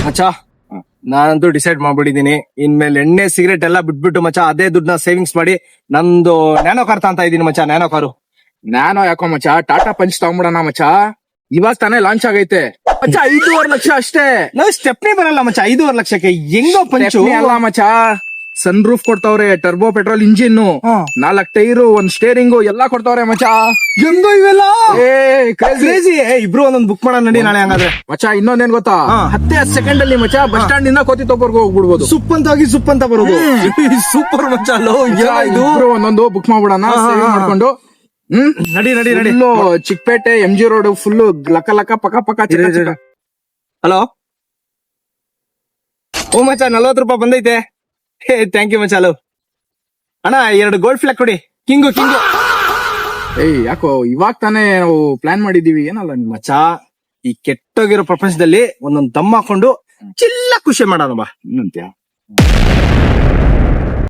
ಮಚ್ಚ ನಾನಂತೂ ಡಿಸೈಡ್ ಮಾಡ್ಬಿಟ್ಟಿದೀನಿ. ಇನ್ಮೇಲೆ ಎಣ್ಣೆ ಸಿಗರೇಟ್ ಎಲ್ಲ ಬಿಟ್ಬಿಟ್ಟು ಮಚ್ಚ ಅದೇ ದುಡ್ಡನ್ನ ಸೇವಿಂಗ್ಸ್ ಮಾಡಿ ನಂದು ನ್ಯಾನೋ ಕಾರ್ ಅಂತ ಇದೀನಿ ಮಚ್ಚ. ನ್ಯಾನೋ ಕಾರು ನ್ಯಾನೋ ಯಾಕೋ ಮಚ್ಚ, ಟಾಟಾ ಪಂಚ್ ತಗೊಂಬಿಡೋಣ ಮಚ್ಚ. ಇವಾಗ ತಾನೇ ಲಾಂಚ್ ಆಗೈತೆ ಮಚ್ಚ. 5.5 ಲಕ್ಷ ಅಷ್ಟೇ. ನಾವು ಸ್ಟೆಪ್ನಿ ಬರಲ್ಲ ಮಚ್ಚ 5.5 ಲಕ್ಷಕ್ಕೆ. ಹೆಂಗೋ ಪಂಚು ಸ್ಟೆಪ್ನಿ ಅಲ್ಲ ಮಚ್ಚ, ಸನ್ ರೂಫ್ ಕೊಡ್ತಾವ್ರೆ, turbo petrol engine, 4 tyre, 1 steering ಎಲ್ಲಾ ಕೊಡ್ತಾವ್ರೆ ಮಚ್ಚ. ಹೆಂಗೋ ಇವೆಲ್ಲ ಕ್ರೇಜಿ ಕ್ರೇಜಿ. ಇಬ್ರು ಒಂದೊಂದು ಬುಕ್ ಮಾಡೋಣ ನಡಿ ನಾಳೆ ಹಂಗಾದ್ರೆ. ಮಚ್ಚ. ಇನ್ನೊಂದೇನ್ ಗೊತ್ತಾ, 10 ಸೆಕೆಂಡ್ ಅಲ್ಲಿ ಮಚ್ಚ ಬಸ್ ಸ್ಟ್ಯಾಂಡ್ ಇಂದ ಕೋತಿತೊಪ್ಪರ್ಗೂ ಹೋಗ್ಬಿಡ್ಬೋದು. ಸುಪ್ ಅಂತ ಬರೋದು. ಸೂಪರ್ ಮಚ್ಚ. ಇದು ಒಂದೊಂದು ಬುಕ್ ಮಾಡ್ಬಿಡೋಣ, ಸೇವ್ ಮಾಡ್ಕೊಂಡು. ನಡಿ ಚಿಕ್ಕಪೇಟೆ MG ರೋಡ್ ಫುಲ್ ಲಕ್ಕ ಪಕ್ಕ ಹಲೋ ಓ ಮಚ್ಚ 40 ರೂಪಾಯಿ ಬಂದೈತೆ. ಥ್ಯಾಂಕ್ ಯು ಮಚ್ಚ. ಹಲೋ ಅಣ್ಣ 2 ಗೋಲ್ಡ್ ಫ್ಲಾಗ್ ಕೊಡಿ. ಕಿಂಗು. ಯಾಕೋ ಇವಾಗ ತಾನೇ ನಾವು ಪ್ಲಾನ್ ಮಾಡಿದೀವಿ, ಏನಲ್ಲ ನಿಮ್ಮ ಮಚ್ಚ ಈ ಕೆಟ್ಟೋಗಿರೋ ಪ್ರಪಂಚದಲ್ಲಿ ಒಂದೊಂದು ದಮ್ ಹಾಕೊಂಡು ಚಿಲ್ಲ ಖುಷಿ ಮಾಡೋಣ ಬಾ. ಇನ್ನಂತ್ಯ